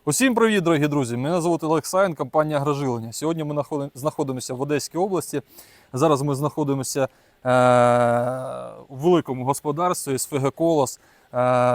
Усім привіт, дорогі друзі! Мене звуть Олександр, компанія Агрожилення. Сьогодні ми знаходимося в Одеській області. Зараз ми знаходимося в великому господарстві СФГ «Колос».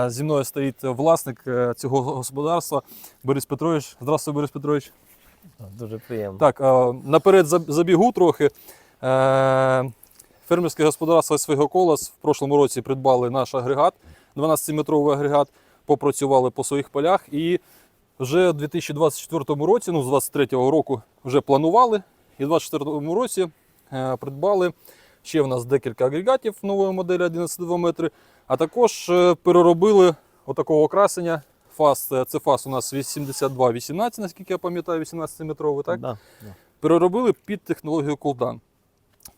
Зі мною стоїть власник цього господарства Борис Петрович. Здравствуй, Борис Петрович. Дуже приємно. Так, наперед забігу трохи. Фермерське господарство СФГ «Колос» в прошлому році придбали наш агрегат, 12-метровий агрегат, попрацювали по своїх полях і вже у 2024 році, з 2023 року вже планували, і в 2024 році придбали ще в нас декілька агрегатів нової моделі 11,2 метри, а також переробили отакого красення фаз. Це фаз у нас 82-18, наскільки я пам'ятаю, 18-метровий, так? Да. Переробили під технологію Cooldown.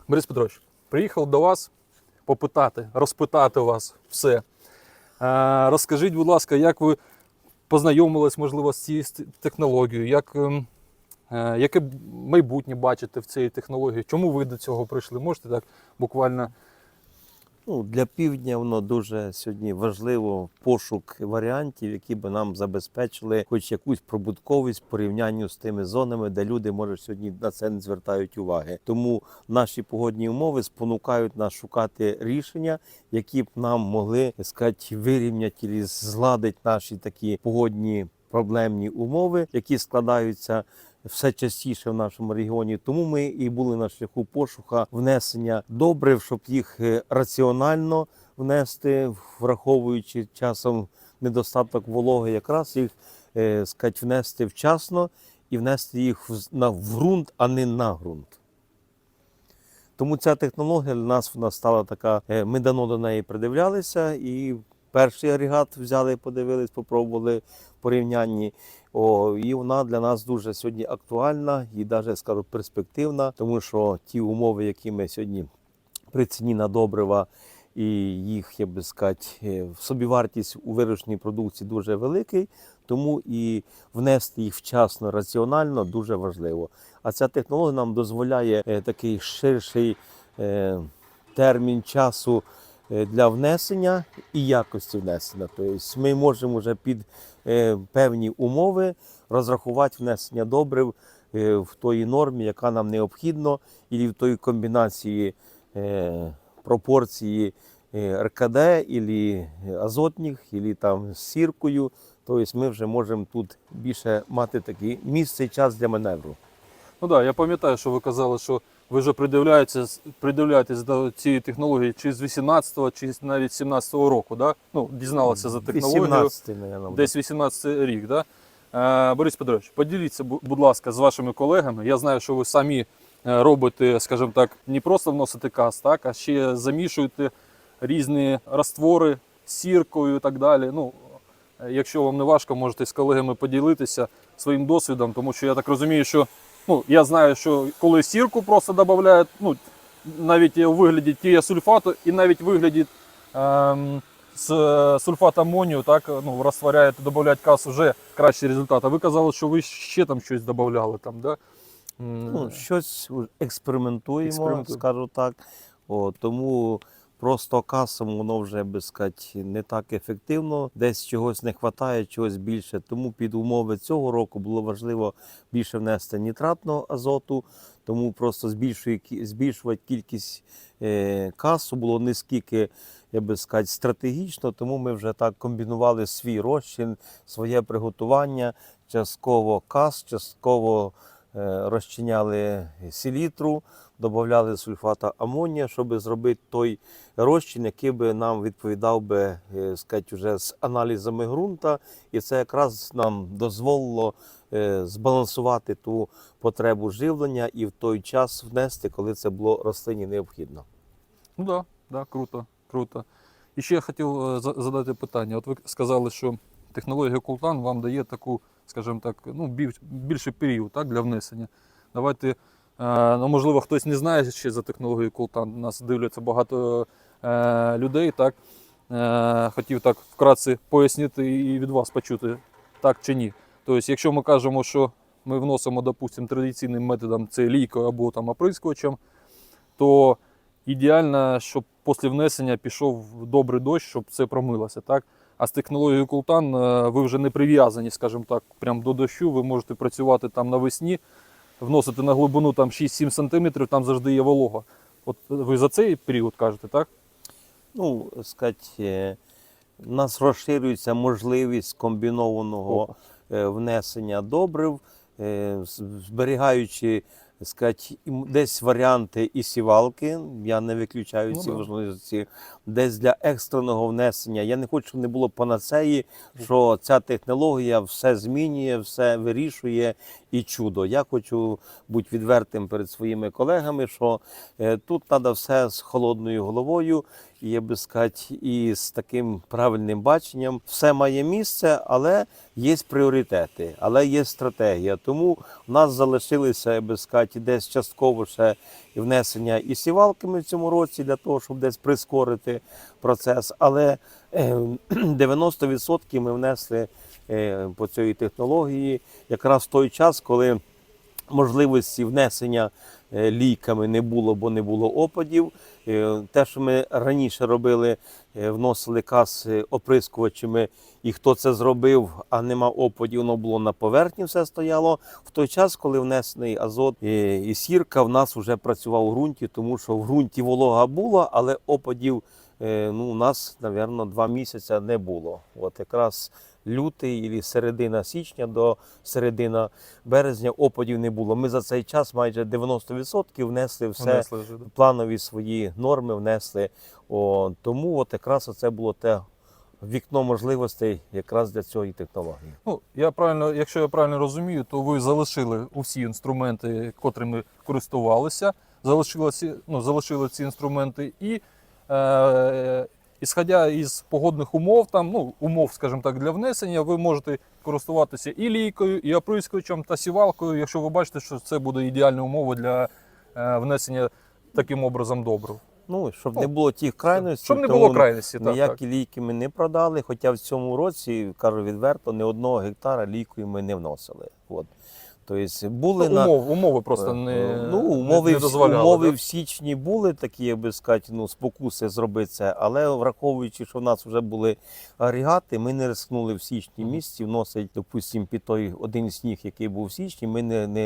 Борис Петрович, приїхав до вас попитати, розпитати вас все. Розкажіть, будь ласка, як ви познайомились, можливо, з цією технологією, яке майбутнє бачите в цій технології, чому ви до цього прийшли? Можете так буквально? Для півдня воно дуже сьогодні важливо пошук варіантів, які б нам забезпечили хоч якусь прибутковість в порівнянні з тими зонами, де люди, може, сьогодні на це не звертають уваги. Тому наші погодні умови спонукають нас шукати рішення, які б нам могли, вирівняти і зладити наші такі погодні проблемні умови, які складаються все частіше в нашому регіоні. Тому ми і були на шляху пошука внесення добрив, щоб їх раціонально внести, враховуючи часом недостаток вологи, якраз їх внести вчасно і внести їх в ґрунт, а не на ґрунт. Тому ця технологія для нас вона стала така, ми давно до неї придивлялися, і перший агрегат взяли, подивились, попробували в порівнянні. І вона для нас дуже сьогодні актуальна і навіть, скажу, перспективна, тому що ті умови, які ми сьогодні при ціні на добрива і їх, я би сказати, собівартість у вирощеній продукції дуже великий, тому і внести їх вчасно, раціонально дуже важливо. А ця технологія нам дозволяє такий ширший термін часу для внесення і якості внесення. Тобто ми можемо вже під певні умови розрахувати внесення добрив в тої нормі, яка нам необхідна, і в тої комбінації пропорції РКД, або азотних, або там з сіркою. Тобто ми вже можемо тут більше мати таке місце і час для маневру. Ну так, я пам'ятаю, що ви казали, що ви вже придивляєтесь до цієї технології чи з 18-го, чи навіть з 17-го року, да? Дізналися за технологію. 18-й, мабуть. Десь 18-й рік, да? Борис Петрович, поділіться, будь ласка, з вашими колегами. Я знаю, що ви самі робите, скажімо так, не просто вносите каз, так, а ще замішуєте різні раствори з сіркою і так далі. Якщо вам не важко, можете з колегами поділитися своїм досвідом, тому що я так розумію, що я знаю, що коли сірку просто додають, навіть у вигляді тіасульфату і навіть у вигляді з сульфату амонію, так, розтворяєте, додають каз, вже кращий результат. А ви казали, що ви ще там щось додавали, там, да? Щось експериментуємо, скажу так. Тому просто касом воно вже, би сказати, не так ефективно. Десь чогось не вистачає, чогось більше. Тому під умови цього року було важливо більше внести нітратного азоту. Тому просто збільшувати кількість касу було не скільки, я би сказати, стратегічно. Тому ми вже так комбінували свій розчин, своє приготування. Частково кас, частково розчиняли селітру, додавали сульфата амонія, щоб зробити той розчин, який би нам відповідав би, сказати, вже з аналізами ґрунту. І це якраз нам дозволило збалансувати ту потребу живлення і в той час внести, коли це було рослині необхідно. Так, круто. І ще я хотів задати питання. От ви сказали, що технологія Cooldown вам дає таку, скажімо так, більший період, так, для внесення. Давайте, можливо, хтось не знає ще за технологію Cooldown, нас дивляться багато людей, так. Хотів так вкратце пояснити і від вас почути, так чи ні. Тобто, якщо ми кажемо, що ми вносимо, допустимо, традиційним методом, це лійкою або там оприскувачем, то ідеально, щоб після внесення пішов добрий дощ, щоб це промилося, так. А з технологією Култан ви вже не прив'язані, скажімо так, прямо до дощу. Ви можете працювати там навесні, вносити на глибину там 6-7 см, там завжди є волога. От ви за цей період кажете, так? Ну, сказати, у нас розширюється можливість комбінованого внесення добрив, зберігаючи, сказати, десь варіанти і сівалки, я не виключаю Ну ці да. можливості, десь для екстреного внесення. Я не хочу, щоб не було панацеї, що ця технологія все змінює, все вирішує і чудо. Я хочу бути відвертим перед своїми колегами, що тут треба все з холодною головою, і, я би сказати, і з таким правильним баченням. Все має місце, але є пріоритети, але є стратегія. Тому в нас залишилися, я би сказати, десь частково ще і внесення і сівалками в цьому році, для того, щоб десь прискорити процес. Але 90% ми внесли по цій технології якраз в той час, коли можливості внесення лійками не було, бо не було опадів. Те, що ми раніше робили, вносили каз оприскувачами, і хто це зробив, а нема опадів, воно було на поверхні, все стояло. В той час, коли внесений азот і сірка, в нас вже працював у ґрунті, тому що в ґрунті волога була, але опадів у нас, мабуть, 2 місяці не було. От якраз лютий, і середина січня до середини березня опадів не було. Ми за цей час майже 90% внесли все, Внесли вже, да. планові свої норми внесли. Тому от якраз це було те вікно можливостей якраз для цієї технології. Ну, якщо я правильно розумію, то ви залишили усі інструменти, котрими користувалися, залишили ці інструменти і, ісходя із погодних умов, умов, скажімо так, для внесення, ви можете користуватися і лійкою, і оприскувачем, та сівалкою, якщо ви бачите, що це буде ідеальна умова для внесення таким образом добрив. Ну, щоб не було тих крайностей. Щоб не тому було крайності, так. ніякі лійки ми не продали, хоча в цьому році, кажу відверто, ні 1 гектара лійкою ми не вносили. От. Тобто були Умови просто не дозволяли. Умови да? в січні були такі, як би сказати, спокуси зробити це, але враховуючи, що в нас вже були агрегати, ми не ризикнули в січні місяці вносити, допустимо, під той один сніг, який був в січні, ми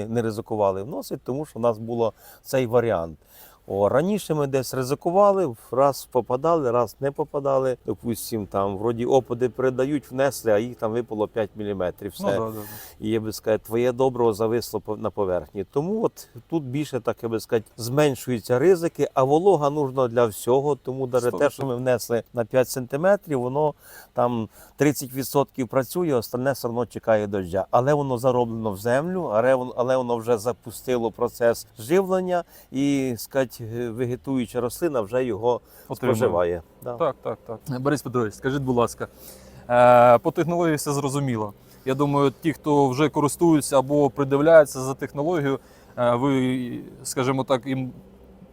не ризикували вносити, тому що в нас був цей варіант. Раніше ми десь ризикували, раз попадали, раз не попадали. Допустим, там вроді опади передають, внесли, а їх там випало 5 мм. Все. Да. І, я би сказати, твоє добро зависло на поверхні. Тому от тут більше, так я би сказати, зменшуються ризики, а волога нужна для всього. Тому навіть те, що ми внесли на 5 см, воно там 30% працює, остальне все одно чекає дождя. Але воно зароблено в землю, але воно вже запустило процес живлення і, сказати, вегетуюча рослина вже його споживає. Да. Так. Борис Петрович, скажіть, будь ласка, по технології все зрозуміло. Я думаю, ті, хто вже користуються або придивляються за технологію, ви, скажімо так, їм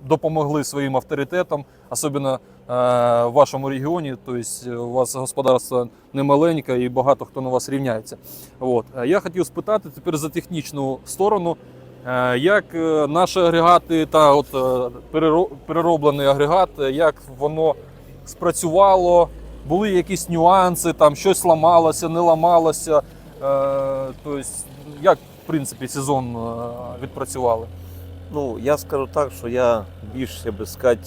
допомогли своїм авторитетом, особливо в вашому регіоні, тобто у вас господарство немаленьке і багато хто на вас рівняється. От. Я хотів спитати тепер за технічну сторону, як наші агрегати та перероблений агрегат, як воно спрацювало, були якісь нюанси, там щось ламалося, не ламалося, тобто як в принципі сезон відпрацювали? Ну, я скажу так, що я більше, би сказати,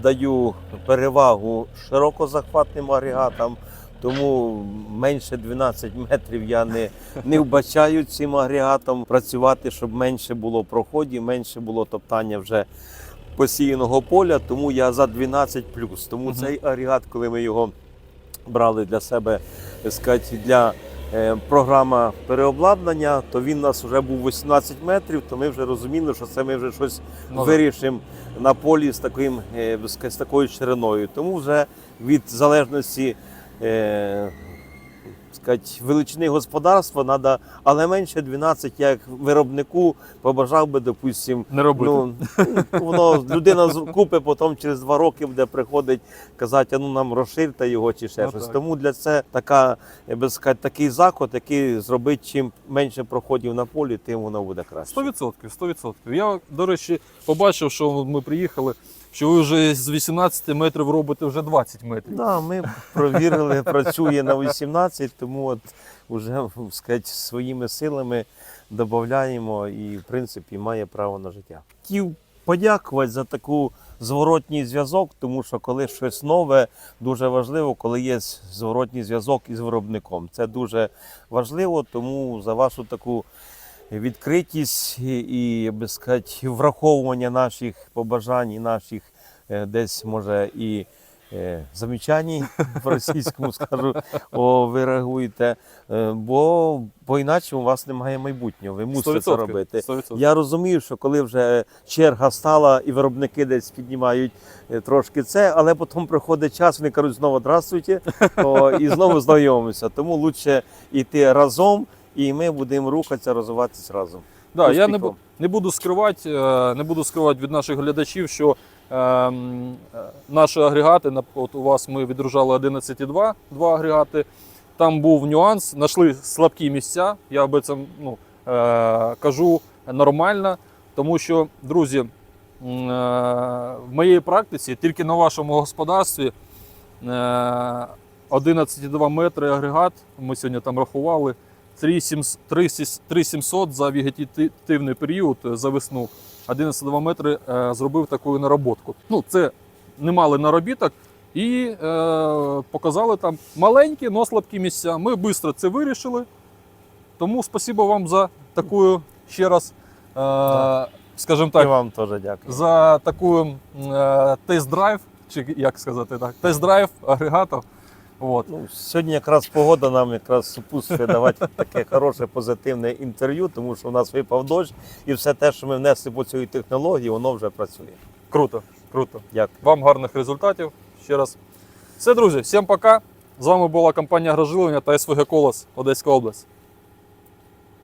даю перевагу широкозахватним агрегатам, тому менше 12 метрів я не вбачаю цим агрегатом працювати, щоб менше було проходів, менше було топтання вже посіяного поля, тому я за 12+. Тому цей агрегат, коли ми його брали для себе, так сказати, для програма переобладнання, то він у нас вже був 18 метрів, то ми вже розуміли, що це ми вже щось вирішимо на полі з такою шириною. Тому вже від залежності величини господарства треба, але менше 12, як виробнику побажав би, допустим, не робити. Людина купить, потім через 2 роки буде приходить казати, нам розширте його чи ще щось. Так. Тому для це такий заклад, який зробить, чим менше проходів на полі, тим воно буде краще. 100%. Я, до речі, побачив, що ми приїхали, що ви вже з 18 метрів робите вже 20 метрів. Да, ми провірили, працює на 18, тому от вже сказати, своїми силами додаємо і, в принципі, має право на життя. Хотів подякувати за таку зворотній зв'язок, тому що коли щось нове, дуже важливо, коли є зворотній зв'язок із виробником. Це дуже важливо, тому за вашу таку відкритість і, я би сказати, враховування наших побажань і наших десь, може, і замічань по-російському скажу, ви реагуєте, бо по-іначе у вас немає майбутнього, ви мусите це робити. 100%. Я розумію, що коли вже черга стала і виробники десь піднімають трошки це, але потім приходить час, вони кажуть знову «Здравствуйте», і знову знайомимося. Тому краще йти разом, і ми будемо рухатися, розвиватися разом. Да, я Успіху. не буду скривати від наших глядачів, що наші агрегати, от у вас ми відгружали 11,2, два агрегати, там був нюанс, знайшли слабкі місця, я об цьому кажу нормально, тому що, друзі, в моїй практиці тільки на вашому господарстві 11,2 метри агрегат, ми сьогодні там рахували, 3700 за вегетативний період за весну. 11,2 метри зробив таку нароботку. Ну, це немалий наробіток і показали там маленькі, але слабкі місця. Ми швидко це вирішили. Тому спасибо вам за таку, ще раз, скажімо І так, вам теж дякую. за таку тест-драйв, чи як сказати так, тест-драйв агрегатів. От. Ну, сьогодні якраз погода нам якраз супутствує давати таке хороше позитивне інтерв'ю, тому що у нас випав дощ, і все те, що ми внесли по цій технології, воно вже працює. Круто, круто. Дякую. Вам гарних результатів. Ще раз. Все, друзі, всім пока. З вами була компанія «Агроживлення» та СВГ «Колос», Одеська область.